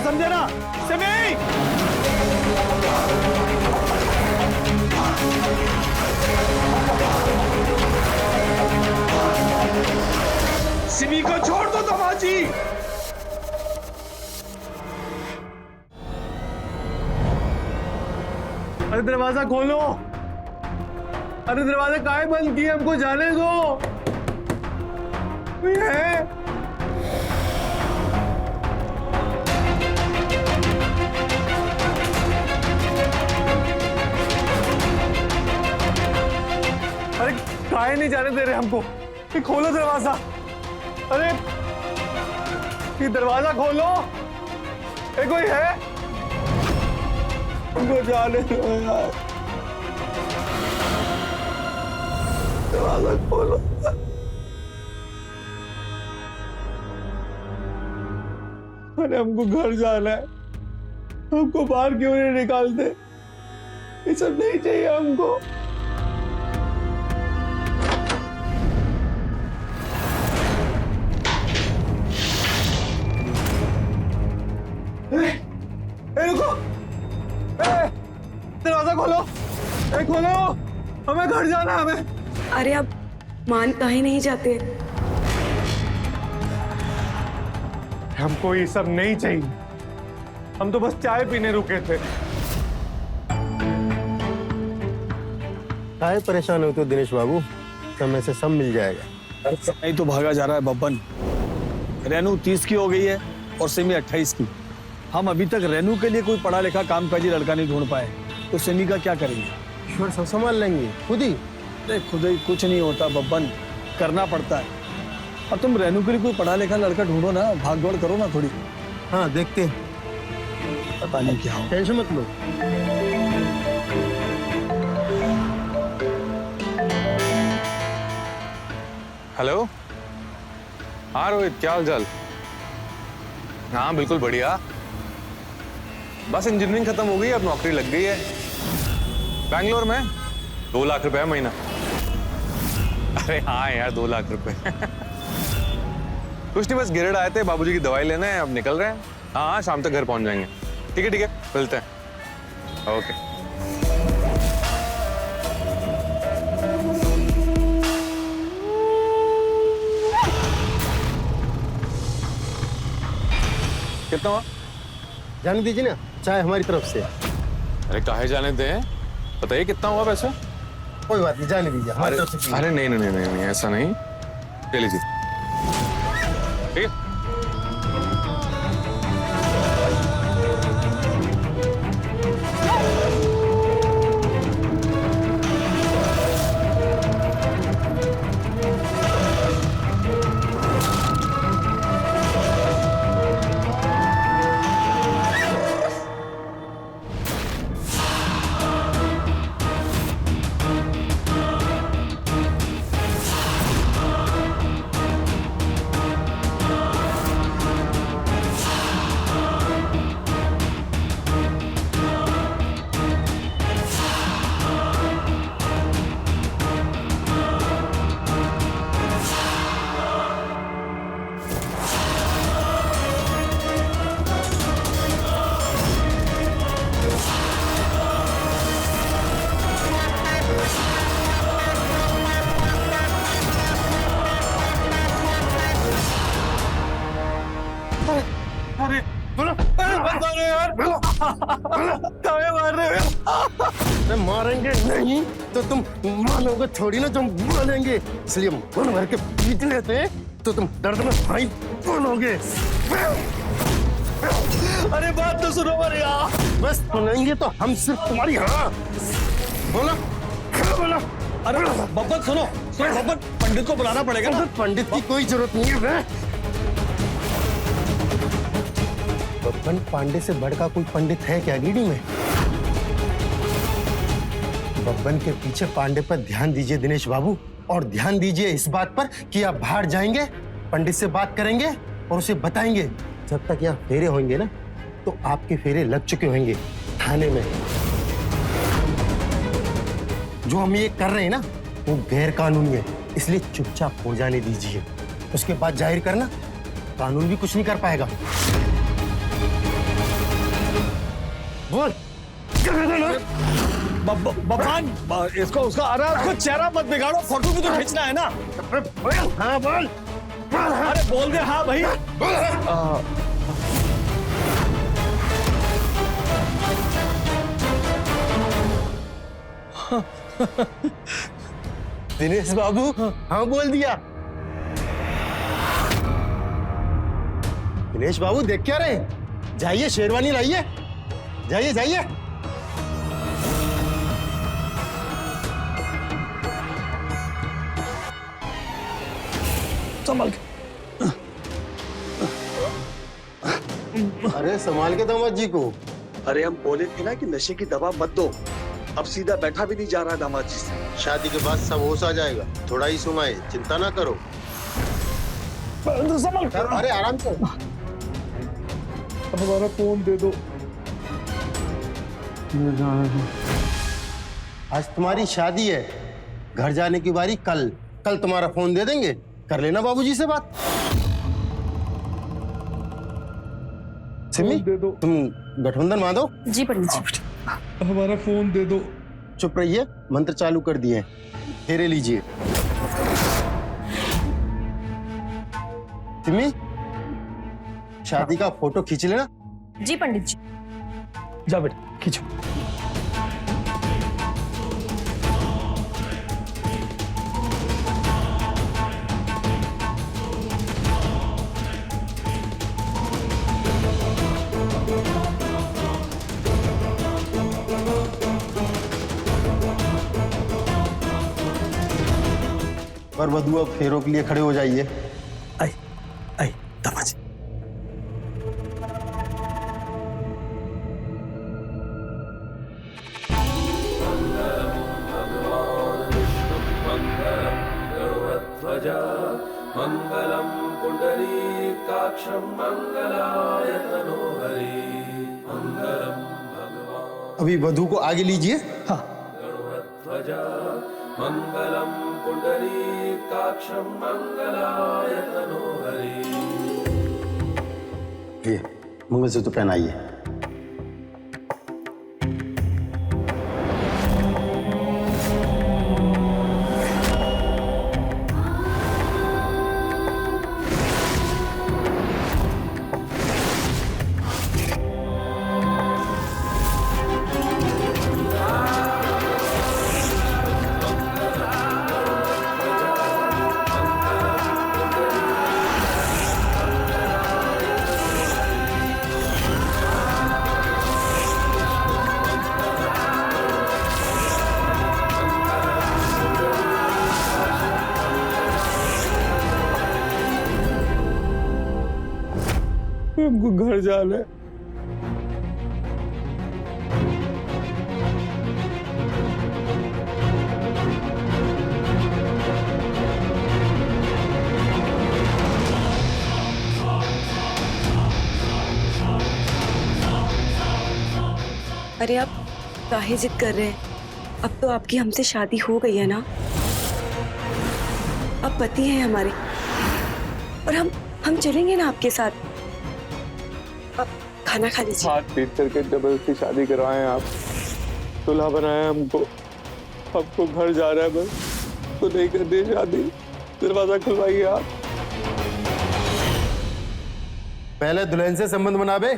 समझे ना? सिमी! सिमी को छोड़ दो तमाची। अरे दरवाजा खोलो। अरे दरवाजा काहे बंद किए? हमको जाने दो। कोई है? अरे काहे नहीं जाने दे रहे हमको? ये खोलो दरवाजा। अरे ये दरवाजा खोलो। ये कोई है? हमको जाने दो यार। दरवाजा खोलो। अरे हमको घर जाना है। हमको बाहर क्यों नहीं निकालते? ये सब नहीं चाहिए हमको। रुको, दरवाजा खोलो, खोलो, हमें घर जाना है हमें। अरे आप मान काहे नहीं जाते? हमको ये सब नहीं चाहिए। हम तो बस चाय पीने रुके थे। काहे परेशान होते हो दिनेश बाबू? समय से सब मिल जाएगा। नहीं तो भागा जा रहा है बब्बन। रेनू 30 की हो गई है और सिमी 28 की। हम अभी तक रेनू के लिए कोई पढ़ा लिखा कामकाजी लड़का नहीं ढूंढ पाए, तो सिमी का क्या करेंगे? ईश्वर सब संभाल लेंगे खुद ही। अरे खुद ही कुछ नहीं होता बब्बन, करना पड़ता है। और तुम रेनू के लिए कोई पढ़ा लिखा लड़का ढूंढो ना, भाग दौड़ करो ना थोड़ी। हाँ देखते हैं, पता नहीं क्या हो। टेंशन मत लो। हेलो, हाँ रोहित, क्या हाल चाल? हाँ बिल्कुल बढ़िया। बस इंजीनियरिंग खत्म हो गई, अब नौकरी लग गई है बैंगलोर में। 2 लाख रुपए महीना। अरे हाँ यार, 2 लाख रुपए। कुछ नहीं, बस गिरड आए थे बाबूजी की दवाई लेने, अब निकल रहे हैं। हाँ हाँ, शाम तक घर पहुंच जाएंगे। ठीक है, मिलते हैं। ओके। कितना हुआ? जाने दीजिए ना, चाय हमारी तरफ से। अरे काहे जाने दें, बताइए कितना हुआ पैसा? कोई बात नहीं, जाने दीजिए हमारी तरफ से। अरे नहीं नहीं नहीं नहीं नहीं, ऐसा नहीं। ले लीजिए, ठीक है। मारेंगे नहीं तो तुम मानोगे थोड़ी ना, तुम मानेंगे। इसलिए मन भर के पीट लेते हैं तो तुम दर्द में भाई बनोगे। अरे बात तो सुनो मेरी यार। बस सुनेंगे तो हम सिर्फ तुम्हारी। हाँ बोलो, बोलो। अरे बब्बन सुनो, बब्बन पंडित को बुलाना पड़ेगा ना। पंडित की कोई जरूरत नहीं है। बब्बन पांडे से बढ़कर कोई पंडित है क्या गिरडी में? बब्बन के पीछे पांडे पर ध्यान दीजिए दिनेश बाबू, और ध्यान दीजिए इस बात पर कि आप बाहर जाएंगे, पंडित से बात करेंगे और उसे बताएंगे। जब तक यहाँ फेरे होंगे ना, तो आपके फेरे लग चुके होंगे थाने में। जो हम ये कर रहे हैं ना, वो गैर कानूनी है, इसलिए चुपचाप हो जाने दीजिए। उसके बाद जाहिर करना, कानून भी कुछ नहीं कर पाएगा। बोल बब्बान इसको उसका अरे उसको चेहरा मत बिगाड़ो, फोटो भी तो खींचना है ना। हाँ बोल। अरे बोल दे हाँ भाई। दिनेश बाबू हाँ बोल दिया। दिनेश बाबू देख क्या रहे, जाइए शेरवानी लाइए, जाइए जाइए। संभल के। अरे संभाल के दामाद जी को। अरे हम बोले थे ना कि नशे की दवा मत दो। अब सीधा बैठा भी नहीं जा रहा दामाद जी से। शादी के बाद सब होश आ जाएगा, थोड़ा ही सुनाए, चिंता ना करो। संभल के। अरे आराम से। अब हमारा फोन दे दो। आज तुम्हारी शादी है, घर जाने की बारी कल। कल तुम्हारा फोन दे देंगे, कर लेना बाबूजी से बात। सिमी दे दो। तुम गठबंधन बांधो। जी पंडित जी। हमारा फोन दे दो। चुप रहिए, मंत्र चालू कर दिए, फेरे लीजिए। सिमी शादी का फोटो खींच लेना। जी पंडित जी। जा बेटा खींचो। और वधू अब फेरों के लिए खड़े हो जाइए। आई आई दामाद जी। मंगलम पुंडरीकाक्षं मंगलाय तनोहरि मंगलम भगवान अभी वधू को आगे लीजिए। हाँ ध्वजा मंगलम पुंडरीकाक्षं मंगलाय तनोहरि। ये मंगलसूत्र पहनाइए। हमको घर जाना है। अरे आप काहे जिद कर रहे हैं? अब तो आपकी हमसे शादी हो गई है ना। अब पति हैं हमारे और हम चलेंगे ना आपके साथ। अब खाना खा लीजिए। हाथ पीट करके जबरदस्ती शादी करवाए आप, दूल्हा बनाया हमको। हमको घर जा रहा है बस, तो नहीं करनी शादी। दरवाजा खुलवाइए आप। पहले दुल्हन से संबंध बनाबे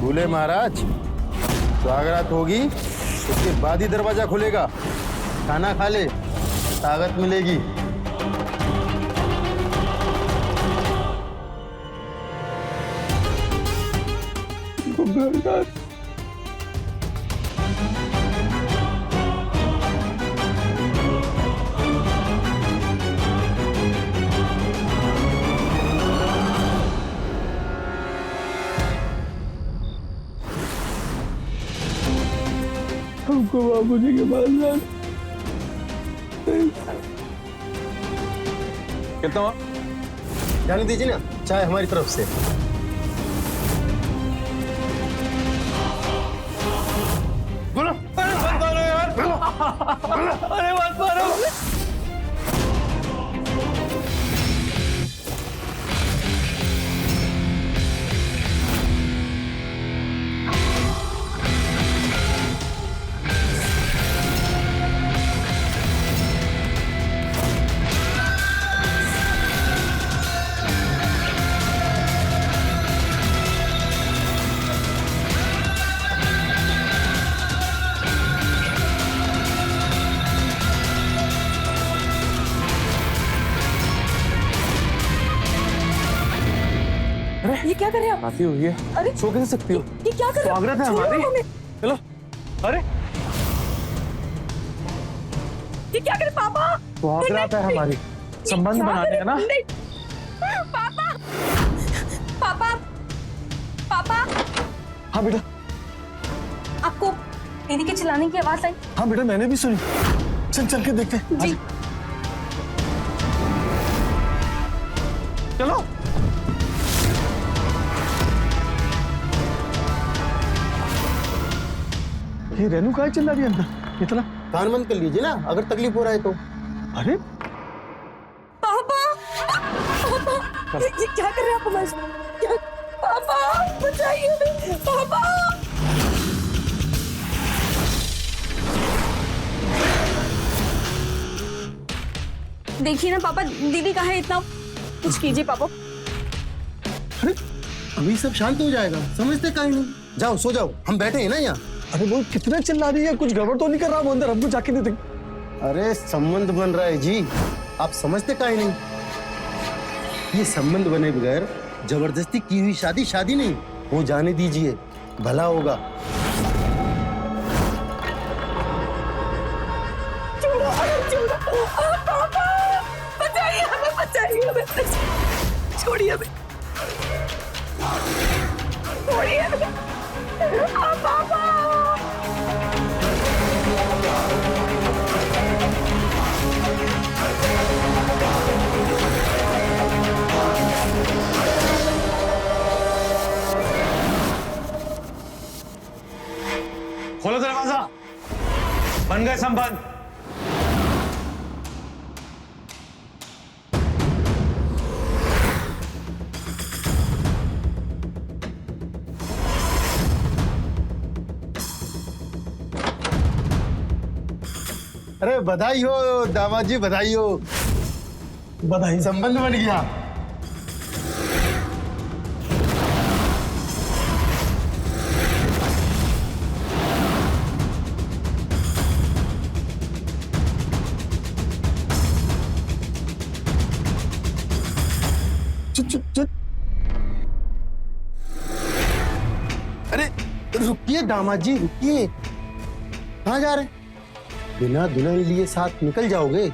भूले महाराज। स्वागत होगी उसके बाद ही दरवाजा खुलेगा। खाना खा ले, ताकत मिलेगी। घर जा। हमको बाबूजी के पास जाना। कितना हुआ? जाने दीजिए ना, चाय हमारी तरफ से। बोलो। अरे मत मारो यार। अरे मत मारो। ये क्या कर रहे हैं आप? आती हुई है, अरे सो कैसे सकती हो? ये क्या कर रहे हो? स्वागत है छोड़ो हमारी। हमें। चलो। अरे ये क्या करे पापा? स्वागत है हमारी, संबंध क्या बनाने करे? हैं ना। नहीं। पापा पापा पापा हाँ बेटा, आपको दीदी के चिल्लाने की आवाज आई? हाँ बेटा मैंने भी सुनी। चल चल के देखते हैं। जी। चलो। ये रेनू का चिल्ला रही है अंदर इतना? कान बंद कर लीजिए ना अगर तकलीफ हो रहा है तो। अरे पापा पापा ये क्या कर रहे हैं आप हमारे साथ? क्या? पापा बचाइए हमें, पापा। देखिए ना पापा, दीदी कहाँ है? इतना कुछ कीजिए पापा। अरे अभी सब शांत हो जाएगा, समझते काहे नहीं। जाओ सो जाओ, हम बैठे हैं ना यहाँ। अरे वो कितना चिल्ला रही है, कुछ गड़बड़ तो नहीं कर रहा वो अंदर? हमको जाके नहीं देख। अरे संबंध बन रहा है जी, आप समझते काहे नहीं। ये संबंध बने बगैर जबरदस्ती की हुई शादी शादी नहीं, वो जाने दीजिए, भला होगा। छोड़ो छोड़ो पापा, बचाइए हमें, बचाइए हमें, छोड़िए हमें, छोड़िए हमें पापा। खोलो दरवाजा, बन गए संबंध। अरे बधाई हो दामाद जी, बधाई हो, बधाई। संबंध बन गया। चुप चुप चुप। अरे रुकिए दामाद जी, रुकिए, कहाँ जा रहे हैं? बिना दुल्हन लिए साथ निकल जाओगे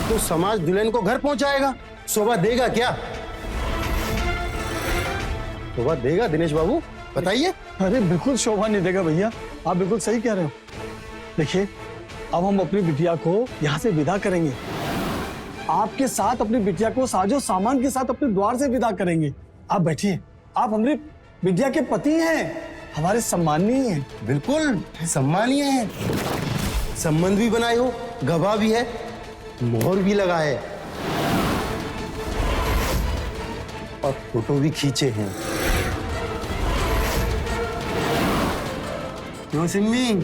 तो समाज दुल्हन को घर पहुंचाएगा, शोभा देगा क्या? शोभा देगा दिनेश बाबू, बताइए। अरे बिल्कुल शोभा नहीं देगा भैया, आप बिल्कुल सही कह रहे हो। देखिए अब हम अपनी बिटिया को यहाँ से विदा करेंगे, आपके साथ अपनी बिटिया को साजो सामान के साथ अपने द्वार से विदा करेंगे। आप बैठिए, आप हमारी बिटिया के पति हैं, हमारे सम्माननीय हैं। बिल्कुल सम्मानीय है, संबंध भी बनाए हो, गवाह भी है, मोहर भी लगा है और फोटो भी खींचे हैं। क्यों सिम्मी,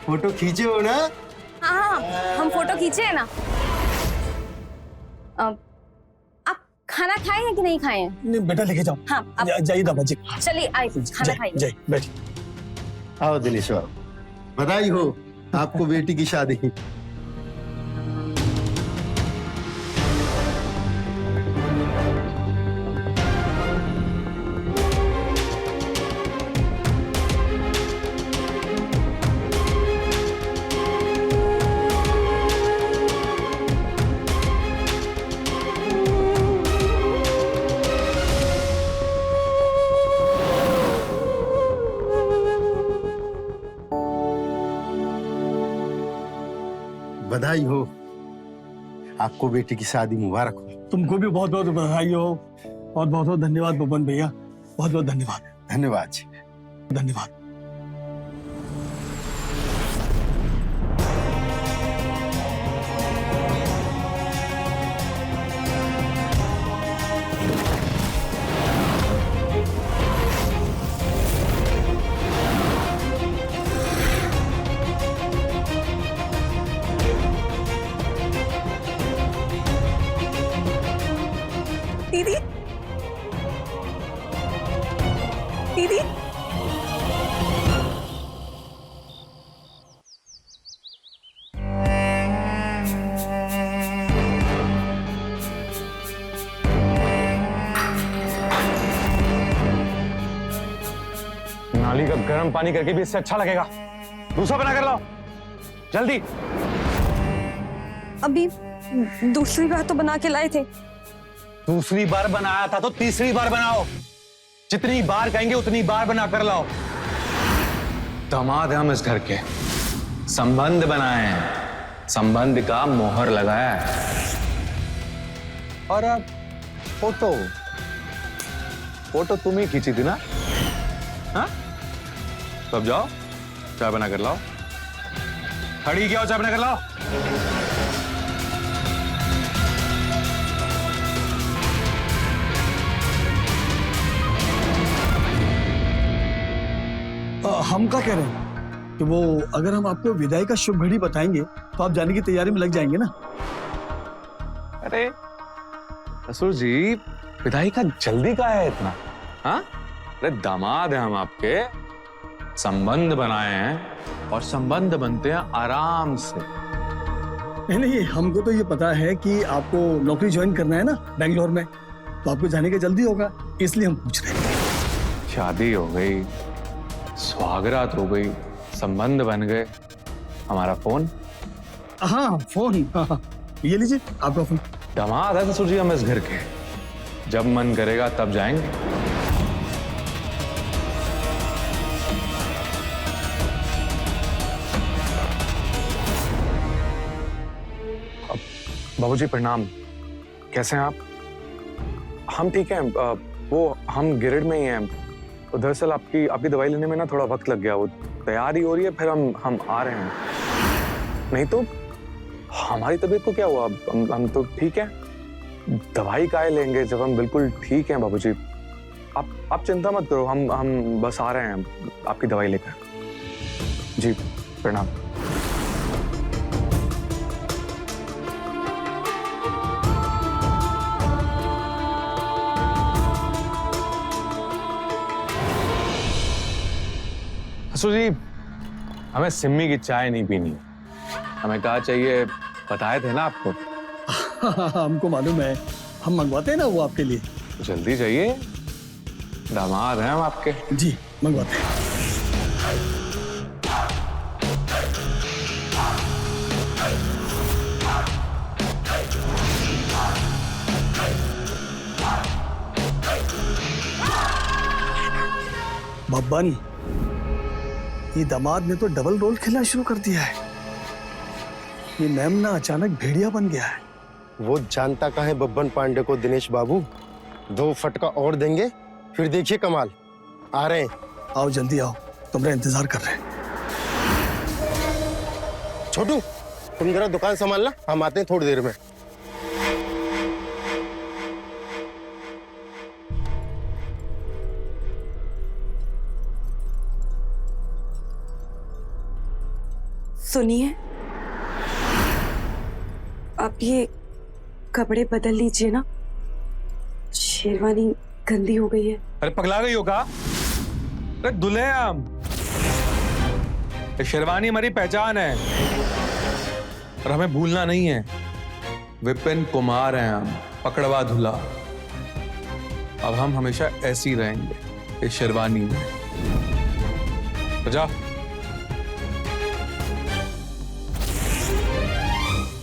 फोटो खींचे हो ना? हाँ हम फोटो खींचे हैं ना। आप खाना खाए हैं कि नहीं खाए हैं? नहीं बेटा लेके जाओ। हाँ जाइए दामाद जी। चलिए आइए खाना खाइए। जाइए बैठिए। आओ दिनेश बाबू, बधाई हो आपको बेटी की शादी। बधाई हो, आपको बेटी की शादी मुबारक हो। तुमको भी बहुत बहुत बधाई हो, बहुत बहुत धन्यवाद बबन भैया, बहुत बहुत धन्यवाद। धन्यवाद जी, धन्यवाद। दीदी दीदी गर्म पानी करके भी इससे अच्छा लगेगा। दूसरा बना कर लाओ जल्दी। अभी दूसरी बार तो बना के लाए थे। दूसरी बार बनाया था तो तीसरी बार बनाओ। जितनी बार कहेंगे उतनी बार बना कर लाओ। दामाद है हम इस घर के, संबंध बनाए हैं, संबंध का मोहर लगाया है। और अब फोटो तुम ही खींची थी ना? हाँ? तो अब जाओ चाय बना कर लाओ। खड़ी क्या हो, चाय बना कर लाओ। हम क्या कह रहे हैं कि वो अगर हम आपको विदाई का शुभ घड़ी बताएंगे तो आप जाने की तैयारी में लग जाएंगे ना? अरे ससुर जी, विदाई का जल्दी का है इतना? हाँ? अरे दामाद है हम आपके, संबंध बनाए हैं और संबंध बनते हैं आराम से। नहीं, हमको तो ये पता है कि आपको नौकरी ज्वाइन करना है ना बेंगलोर में, तो आपको जाने का जल्दी होगा, इसलिए हम पूछ रहे हैं। शादी हो गई, स्वागरात हो गई, संबंध बन गए, हमारा फोन? हाँ फोन, हाँ, ये लीजिए आपका फोन। दामाद है ससुर जी हम इस घर के, जब मन करेगा तब जाएंगे। बाबूजी प्रणाम, कैसे हैं आप? हम ठीक हैं। वो हम गिरिड में ही हैं। दरअसल आपकी दवाई लेने में ना थोड़ा वक्त लग गया, वो तैयारी हो रही है, फिर हम आ रहे हैं। नहीं तो हमारी तबीयत को क्या हुआ? हम तो ठीक है। दवाई काहे लेंगे जब हम बिल्कुल ठीक हैं बाबूजी। आप चिंता मत करो, हम बस आ रहे हैं आपकी दवाई लेकर। जी प्रणाम। ससुर जी, हमें सिम्मी की चाय नहीं पीनी। हमें कहा चाहिए, बताए थे ना आपको। हमको मालूम है, हम मंगवाते हैं ना वो आपके लिए। जल्दी चाहिए, दामाद हैं हम आपके। जी मंगवाते हैं। बब्बन, ये दामाद ने तो डबल रोल खेलना शुरू कर दिया है। ये मैम ना अचानक भेड़िया बन गया है। वो जानता कहाँ है बब्बन पांडे को दिनेश बाबू। 2 फटका और देंगे, फिर देखिए कमाल। आ रहे हैं। आओ जल्दी आओ, तुम्हारा इंतजार कर रहे हैं। छोटू, तुम जरा दुकान संभालना, हम आते हैं थोड़ी देर में। सुनिए, आप ये कपड़े बदल लीजिए ना, शेरवानी गंदी हो गई है। अरे पगला गई हो का? अरे दुल्हे हैं हम, शेरवानी हमारी पहचान है और हमें भूलना नहीं है। विपिन कुमार हैं हम, पकड़वा धुला। अब हम हमेशा ऐसे ही रहेंगे इस शेरवानी में। तो जा,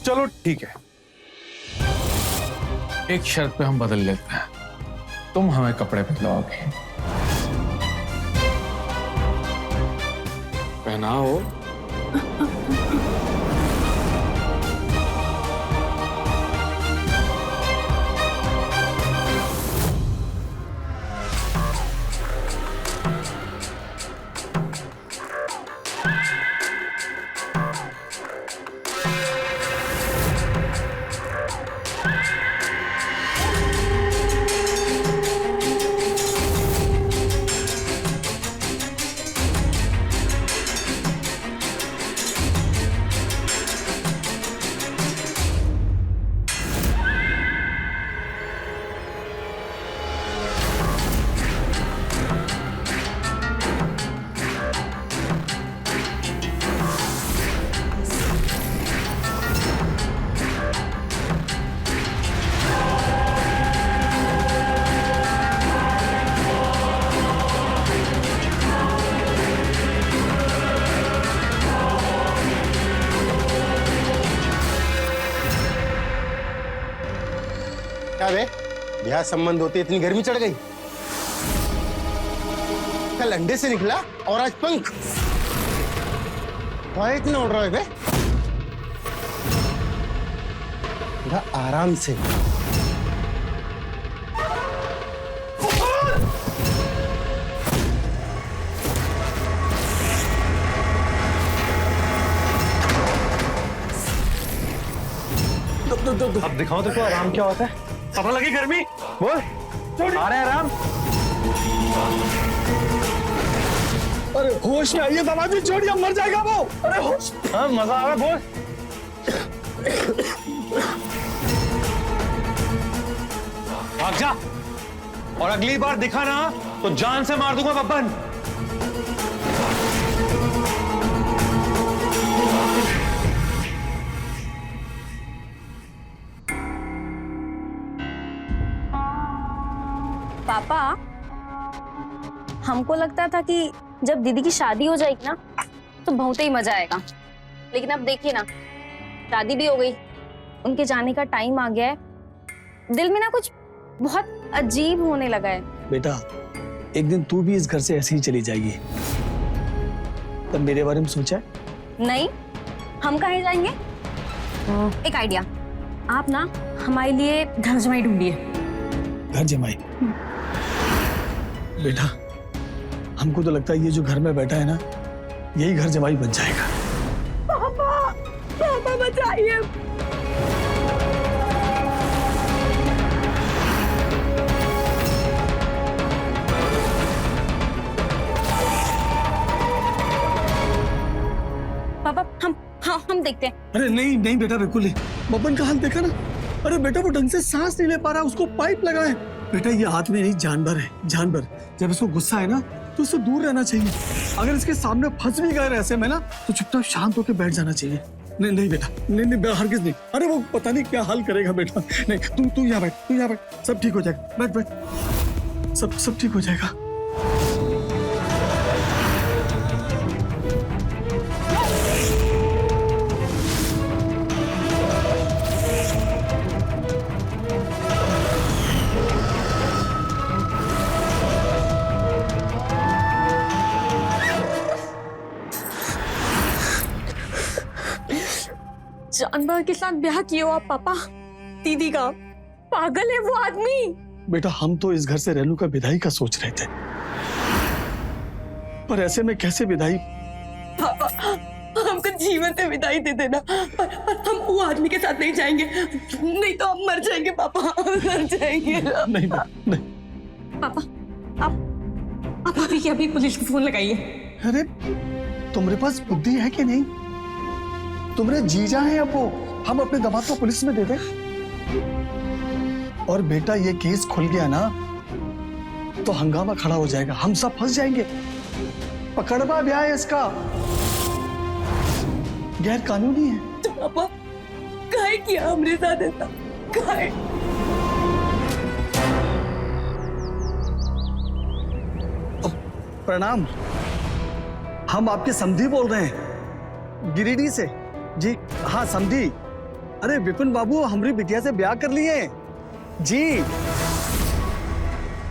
चलो ठीक है, एक शर्त पे हम बदल लेते हैं। तुम हमें कपड़े बदलाओगे, पहनाओ। क्या बे, ब्याह संबंध होते इतनी गर्मी चढ़ गई? कल अंडे से निकला और आज पंख। क्या इतना उड़ रहा है बे? थोड़ा आराम से। अब दिखाओ तेरे को आराम क्या होता है। पता लगी गर्मी, बोल आ रहे हैं आराम। अरे होश में आइए दामाजी, छोड़िए, मर जाएगा वो। अरे होश। हाँ मजा आ रहा है, बोल। भाग जा, और अगली बार दिखा ना तो जान से मार दूंगा बब्बन। पापा, हमको लगता था कि जब दीदी की शादी हो जाएगी ना तो बहुत ही मजा आएगा, लेकिन अब देखिए ना, शादी भी हो गई, उनके जाने का टाइम आ गया है। दिल में ना कुछ बहुत अजीब होने लगा है। बेटा, एक दिन तू भी इस घर से ऐसे ही चली जाएगी। तब मेरे बारे में सोचा है? नहीं, हम कहाँ जाएंगे? एक आइडिया, आप ना हमारे लिए घर जमाई ढूंढिए। घर जमाई? बेटा, हमको तो लगता है ये जो घर में बैठा है ना, यही घर जमाई बन जाएगा। पापा, पापा बचाइए। पापा, हम देखते हैं। अरे नहीं नहीं बेटा, बिल्कुल नहीं। बब्बन का हाल देखा ना? अरे बेटा, वो ढंग से सांस नहीं ले पा रहा, उसको पाइप लगा है। बेटा, ये आदमी नहीं, जानवर है, जानवर। जब इसको गुस्सा है ना तो उससे दूर रहना चाहिए। अगर इसके सामने फंस भी गए ऐसे में ना तो चुपचाप शांत होकर बैठ जाना चाहिए। नहीं नहीं बेटा, नहीं नहीं, हरगिज नहीं। अरे वो पता नहीं क्या हाल करेगा बेटा। नहीं, तू यहाँ बैठ, तू यहाँ बैठ, सब ठीक हो जाएगा। बैठ बैठ, सब ठीक हो जाएगा। जानवर के साथ ब्याह किए हो आप पापा? दीदी का पागल है वो आदमी। बेटा, हम तो इस घर से रेनू का विदाई का सोच रहे थे, पर ऐसे में कैसे विदाई? पापा, हमको जीवन से विदाई दे देना, पर हम वो आदमी के साथ नहीं जाएंगे, नहीं तो हम मर जाएंगे पापा, हम मर जाएंगे। नहीं नहीं। पापा, आप अभी के अभी पुलिस को फोन लगाइए। अरे तुम्हारे पास बुद्धि है कि नहीं? तुम्हारे जीजा है अब वो, हम अपने दामाद को पुलिस में दे दें। और बेटा, ये केस खुल गया ना तो हंगामा खड़ा हो जाएगा, हम सब फंस जाएंगे। पकड़वा ब्याह है इसका, गैर कानूनी है। तो पापा, काहे किया हमरे साथ ऐसा? काहे? प्रणाम, हम आपके समधी बोल रहे हैं, गिरिडीह से। जी हाँ, समधी। अरे विपिन बाबू हमारी बिटिया से ब्याह कर लिए जी।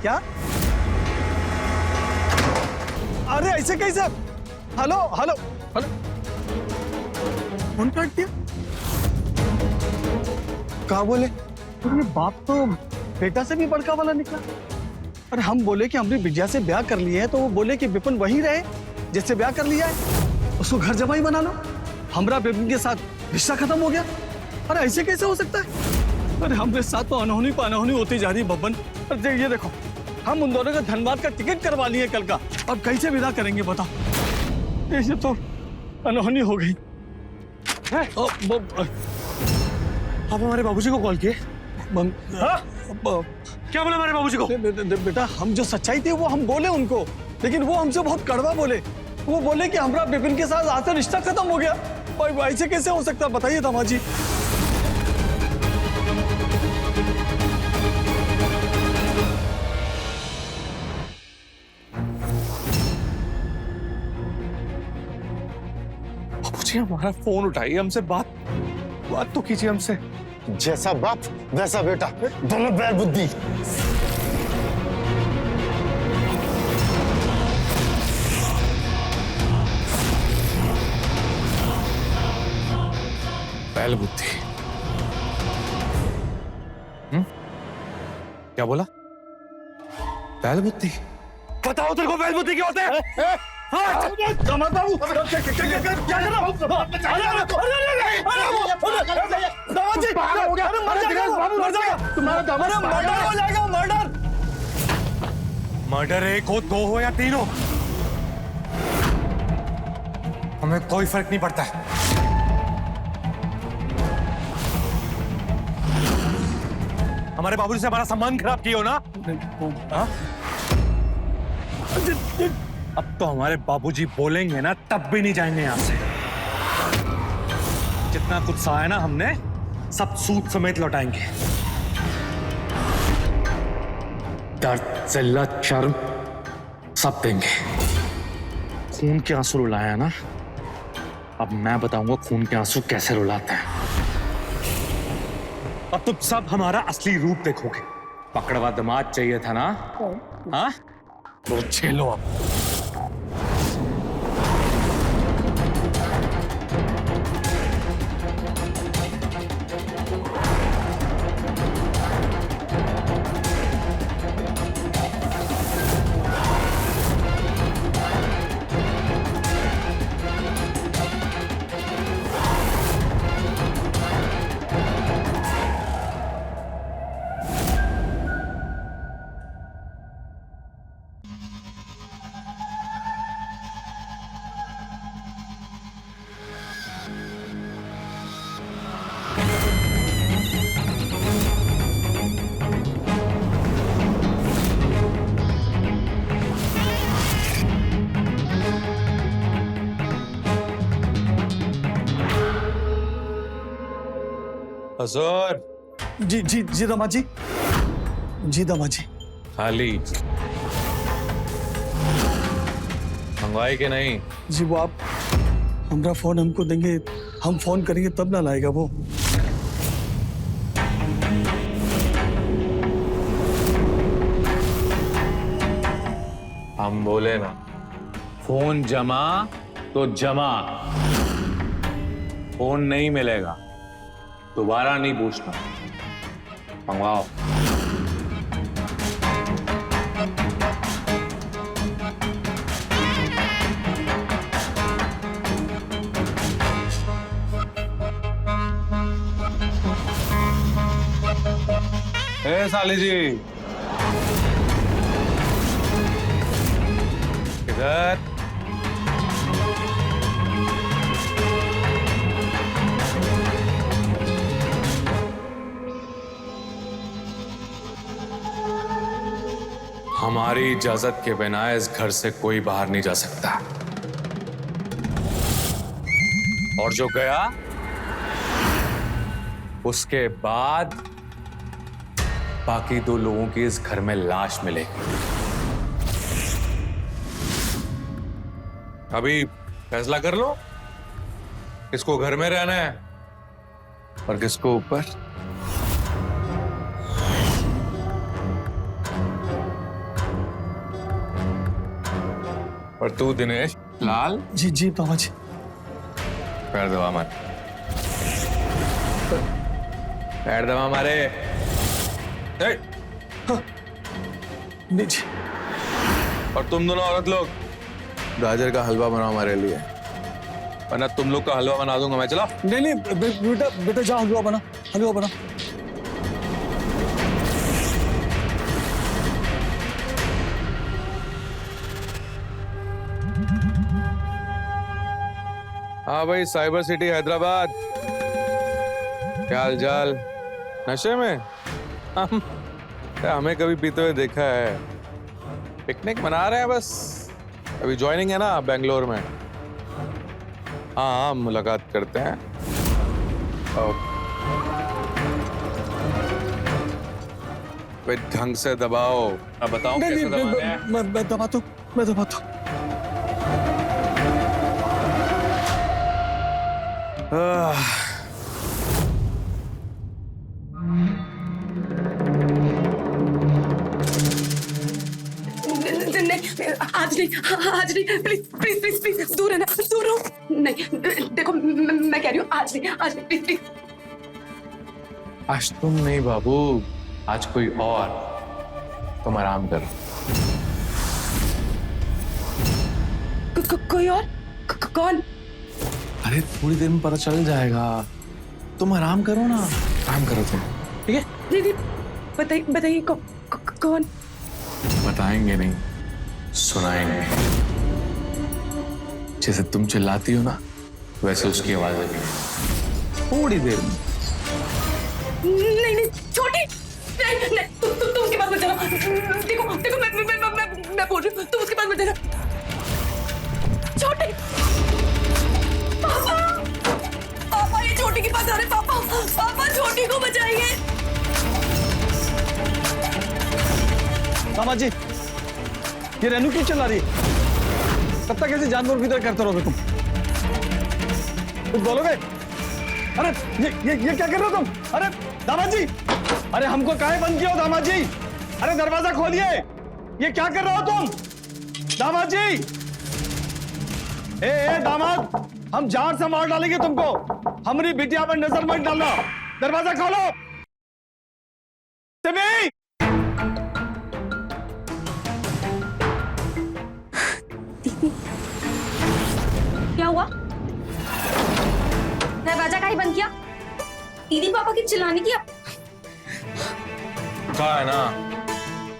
क्या? अरे ऐसे कैसे? हेलो हेलो हेलो, फोन काट दिया। कहा बोले? तो ये बाप तो बेटा से भी बड़का वाला निकला। अरे हम बोले कि हमारी बिटिया से ब्याह कर लिए हैं, तो वो बोले कि विपिन वही रहे जिससे ब्याह कर लिया है, उसको घर जमाई बना लो। हमरा विपिन के साथ रिश्ता खत्म हो गया। अरे ऐसे कैसे हो सकता है? अरे हमारे साथ तो अनहोनी पर अनहोनी होती जा रही है बब्बन। अरे ये देखो, हम उन दोनों का धनबाद का टिकट करवा लिए कल का, अब कैसे विदा करेंगे बताओ? ये तो अनहोनी हो गई। आप हमारे बाबूजी को कॉल किए? क्या बोला हमारे बाबूजी को? बेटा, हम जो सच्चाई थी वो हम बोले उनको, लेकिन वो हमसे बहुत कड़वा बोले। वो बोले कि हमरा विपिन के साथ आज से रिश्ता खत्म हो गया। और ऐसे कैसे हो सकता है बताइए दामाद जी? बाबूजी, हमारा फोन उठाइए, हमसे बात तो कीजिए हमसे। जैसा बाप वैसा बेटा, दोनों बैल बुद्धि। बैल बुद्धि। क्या बोला? बैल बुद्धि? बताओ तेरे को बैल बुद्धि क्या होता है? दामाद बाबू क्या कर रहा हूँ? दामाद जी हो गया, मर जाएगा तुम्हारा दामाद, मर्डर हो जाएगा, मर्डर। मर्डर एक हो, दो हो या तीन हो, हमें कोई फर्क नहीं पड़ता है। हमारे बाबूजी से हमारा सम्मान खराब किए हो ना? हाँ? अब तो हमारे बाबूजी बोलेंगे ना तब भी नहीं जाएंगे यहाँ से। जितना कुछ सहा है ना हमने, सब सूद समेत लौटाएंगे। दर्द, जिल्लत, शर्म सब देंगे। खून के आंसू रुलाया ना, अब मैं बताऊंगा खून के आंसू कैसे रुलाते हैं। अब तुम सब हमारा असली रूप देखोगे। पकड़वा दामाद चाहिए था ना? हाँ? तो झेलो अब। हजूर। जी जी जी दामाद जी, जी दामाद जी। खाली मंगवाई के नहीं? जी वो आप हमारा फोन हमको देंगे, हम फोन करेंगे तब ना लाएगा वो। हम बोले ना, फोन जमा तो जमा। फोन नहीं मिलेगा दोबारा नहीं पूछना, मंगवाओ। ए साली जी, किधर? हमारी इजाजत के बिना इस घर से कोई बाहर नहीं जा सकता, और जो गया उसके बाद बाकी दो लोगों की इस घर में लाश मिलेगी। अभी फैसला कर लो, किसको घर में रहना है और किसको ऊपर। और तू दिनेश लाल, जी जी दामाद जी। पैर दबा मार, पैर दबा मारे। नहीं जी। और तुम दोनों औरत लोग गाजर का हलवा बनाओ हमारे लिए, वरना तुम लोग का हलवा बना दूंगा मैं। चला। नहीं नहीं बेटा बेटा जा, हलवा बना, हलवा बना। हाँ भाई, साइबर सिटी हैदराबाद, क्या हाल चाल? नशे में? हमें कभी पीते हुए देखा है? पिकनिक मना रहे हैं बस, अभी ज्वाइनिंग है ना बेंगलोर में। हाँ मुलाकात करते हैं। भाई ढंग से दबाओ। अब बताओ कैसे दबाना है? मैं दबाता हूँ, मैं दबाता हूँ। आज नहीं प्लीज प्लीज प्लीज प्लीज दूर रहना, दूर रहो। नहीं देखो मैं कह रही हूँ आज नहीं प्लीज प्लीज। आज तुम नहीं बाबू, आज कोई और। तुम आराम करो। कोई और? कौन? अरे थोड़ी देर में पता चल जाएगा। तुम आराम करो ना, आराम करो तुम, ठीक है? नहीं बताइए कौन? बताएंगे नहीं, सुनाएंगे। जैसे तुम चिल्लाती हो ना, वैसे उसकी आवाज लगेगी थोड़ी देर में। नहीं छोटी, नहीं तुम उसके पास मत जाना। देखो मैं बोल रही हूँ, तुम उसके पास मत जाना। छोटी, पापा ये छोटी के पास आ रहे। पापा छोटी को बचाइए। दामाद जी, ये रेनू क्यों चिल्ला रही है? कब तक ऐसे जानवर की तरह करते रहोगे तुम? कुछ बोलोगे? अरे ये क्या कर रहे हो तुम? अरे दामाद जी, अरे हमको काहे बंद किया हो दामाद जी? अरे दरवाजा खोलिए। ये क्या कर रहे हो तुम दामाद जी? ए दामाद, हम जान से मार डालेंगे तुमको। हमारी बिटिया पर नजर मत डालना। दरवाजा खोलो। सिमी, क्या हुआ? दरवाजा काहे बंद किया? दीदी पापा की चिल्लाने की कहा है ना,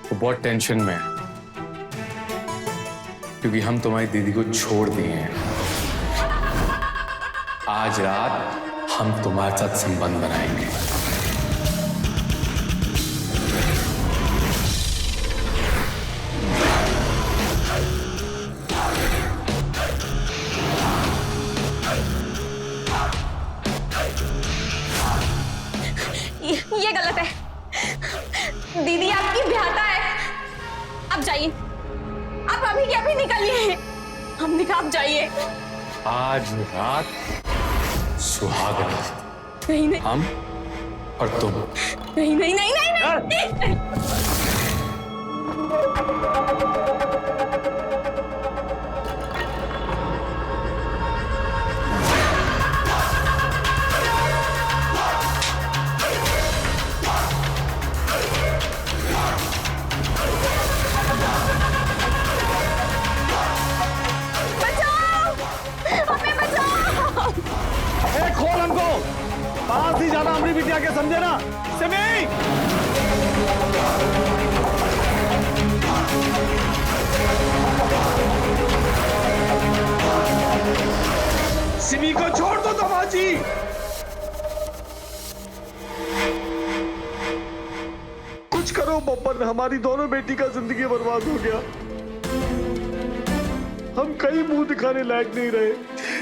वो बहुत टेंशन में है क्योंकि हम तुम्हारी दीदी को छोड़ दिए हैं। आज रात हम तुम्हारे साथ संबंध बनाएंगे। ये गलत है। दीदी आपकी ब्याहता है। आप जाइए, आप अभी के अभी निकलिए। हमने कहा आप जाइए। आज रात सुहाग रात, नहीं हम और तुम। नहीं। खोल हमको, पास ही जाना हमारी बिटिया के, समझे ना? सिमी, सिमी को छोड़ दो दामाद जी। कुछ करो बब्बन, हमारी दोनों बेटी का जिंदगी बर्बाद हो गया। हम कहीं मुंह दिखाने लायक नहीं रहे।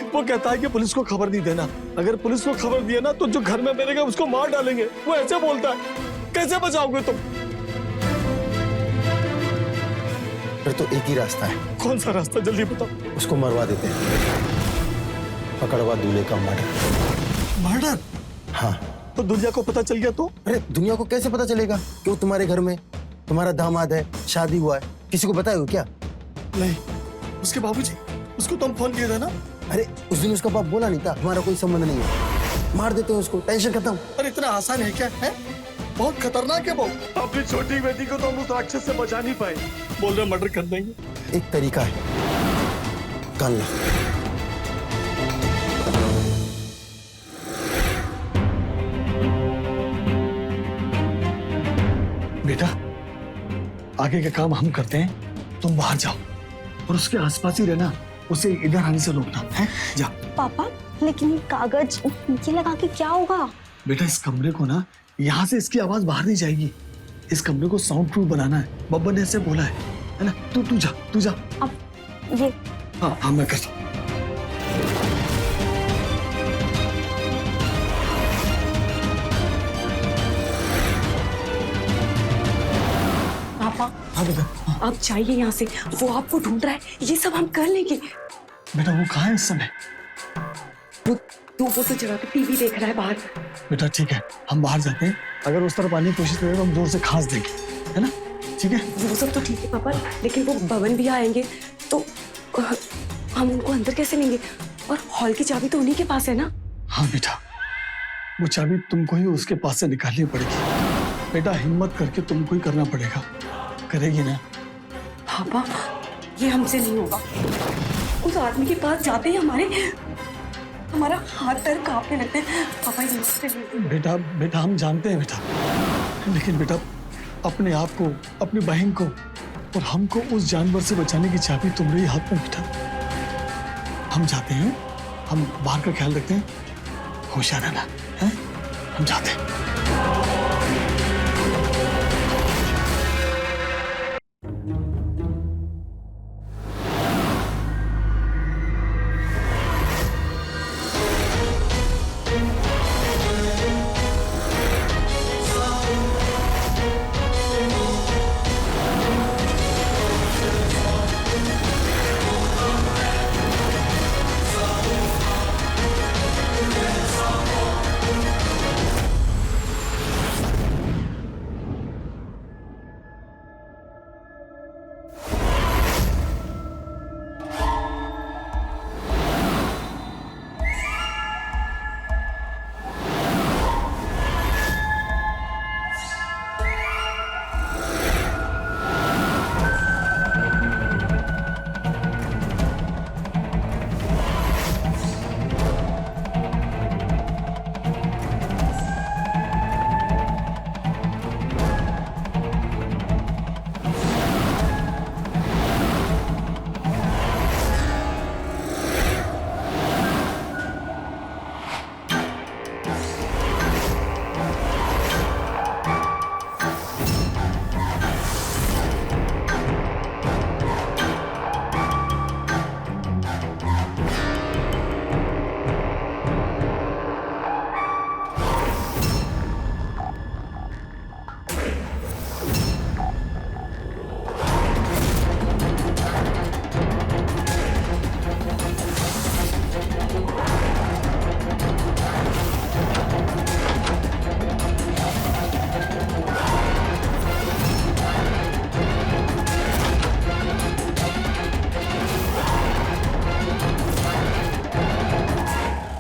वो कहता है कि पुलिस को खबर नहीं देना। अगर पुलिस को खबर दिया ना तो जो घर में मिलेगा उसको मार डालेंगे। वो ऐसे बोलता है। कैसे बचाओगे तुम? फिर तो एक ही रास्ता है। कौन सा रास्ता? जल्दी बताओ। उसको मरवा देते हैं। पकड़वा दूल्हे का मर्डर। मर्डर? हाँ। तो दुनिया को पता चल गया तो? अरे दुनिया को कैसे पता चलेगा कि वो तुम्हारे घर में तुम्हारा दामाद है, शादी हुआ है? किसी को बताए हो क्या? नहीं। उसके बाबूजी, उसको तुम फोन किया था ना? अरे उस दिन उसका बाप बोला नहीं था हमारा कोई संबंध नहीं है, मार देते हैं उसको, टेंशन खत्म। अरे इतना आसान है क्या? है बहुत खतरनाक है वो। अपनी छोटी बेटी को तो हम उस राक्षस से बचा नहीं पाए। बोल रहे मर्डर कर देंगे। एक तरीका है, कर लो। बेटा, आगे का काम हम करते हैं, तुम बाहर जाओ और उसके आसपास ही रहना, उसे इधर आने से रोकना है। जा। पापा, लेकिन ये कागज ये लगा के क्या होगा? बेटा इस कमरे को ना, यहाँ से इसकी आवाज बाहर नहीं जाएगी। इस कमरे को साउंड प्रूफ बनाना है। बब्बन ने ऐसे बोला है ना? तू जा। अब ये हाँ मैं करता हूँ। पापा हाँ बेटा। आप जाइए यहाँ से, वो आपको ढूंढ रहा है। ये सब हम कर लेंगे। बेटा वो कहाँ है इस समय? वो तो जगह पे टीवी देख रहा है बाहर। बेटा ठीक है, हम बाहर जाते हैं। अगर उस तरफ आने की कोशिश करें तो हम जोर से खांस देंगे, है ना? ठीक है? वो सब तो ठीक है पापा, लेकिन वो भवन भी आएंगे तो हम उनको अंदर कैसे लेंगे? और हॉल की चाबी तो उन्हीं के पास है ना? हाँ बेटा, वो चाबी तुमको ही उसके पास से निकालनी पड़ेगी। बेटा हिम्मत करके तुमको ही करना पड़ेगा। करेगी ना? पापा ये हमसे नहीं होगा। उस आदमी के पास जाते ही हमारा हाथ पैर कांपने लगते हैं। पापा ये मुझसे नहीं। बेटा बेटा हम जानते हैं बेटा, लेकिन बेटा अपने आप को, अपनी बहन को और हमको उस जानवर से बचाने की चाबी तुम्हारे हाथ में बेटा। हम जाते हैं, हम बाहर का ख्याल रखते हैं, होशियार रहना है? हम जाते हैं।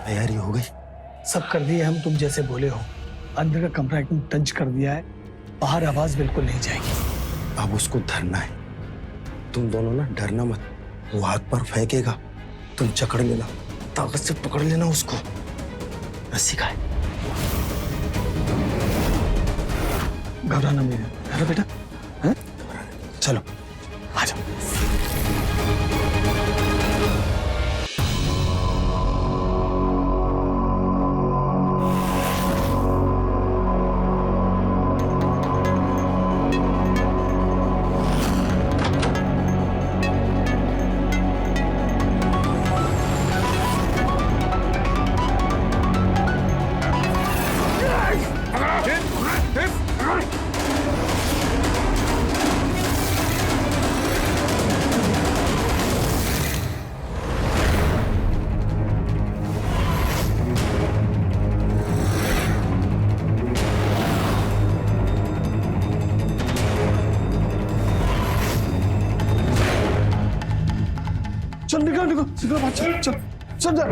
तैयारी हो गई? सब कर दिए हम, तुम जैसे बोले हो। अंदर का कमरा एकदम टंच कर दिया है, बाहर आवाज बिल्कुल नहीं जाएगी। अब उसको धरना है। तुम दोनों ना डरना मत। वो हाथ पर फेंकेगा, तुम जकड़ लेना, ताकत से पकड़ लेना उसको। रस्सी का है। घबराना नहीं है बेटा, हैं? चलो आ जाओ। चल निकल निकल निकल, चल चल चल जा।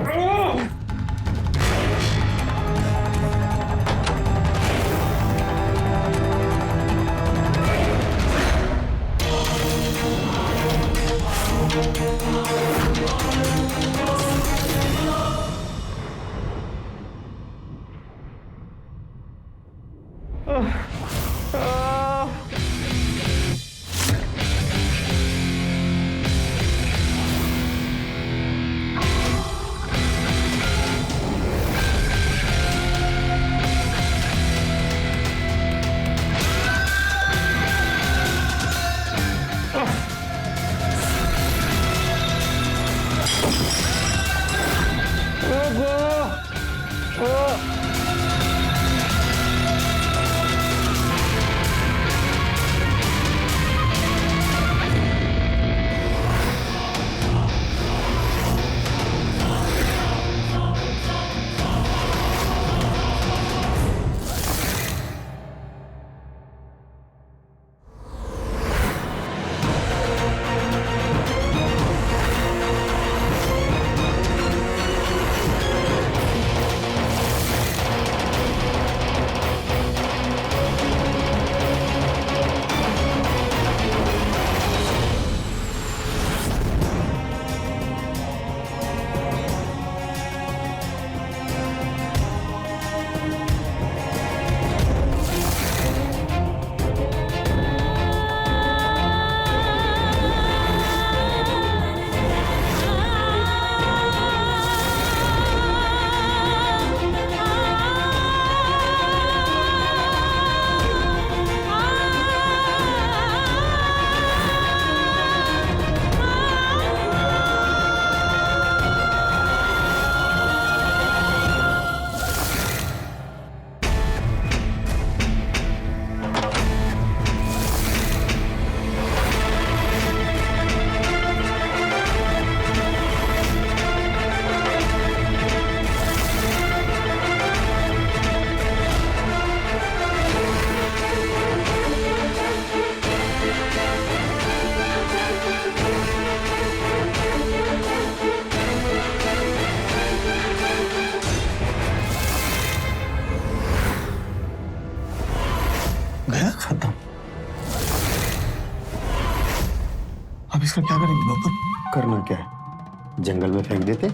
अब इसका क्या करेंगे बब्बन? करना क्या है, जंगल में फेंक देते,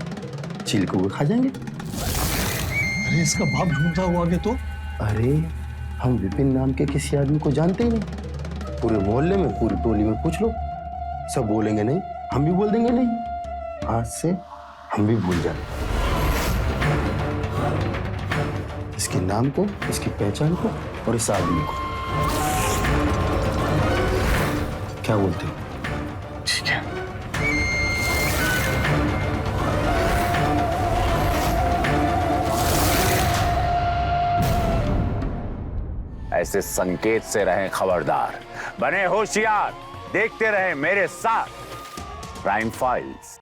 चील को खा जाएंगे। अरे इसका बाप ढूंढता हुआ आगे तो। अरे हम विपिन नाम के किसी आदमी को जानते ही नहीं, पूरे मोहल्ले में, पूरी टोली में पूछ लो, सब बोलेंगे नहीं, हम भी बोल देंगे नहीं। आज से हम भी भूल जाए इसके नाम को, इसकी पहचान को और इस आदमी को। क्या बोलते हो? ठीक है। ऐसे संकेत से रहें खबरदार, बने होशियार, देखते रहें मेरे साथ क्राइम फाइल्स।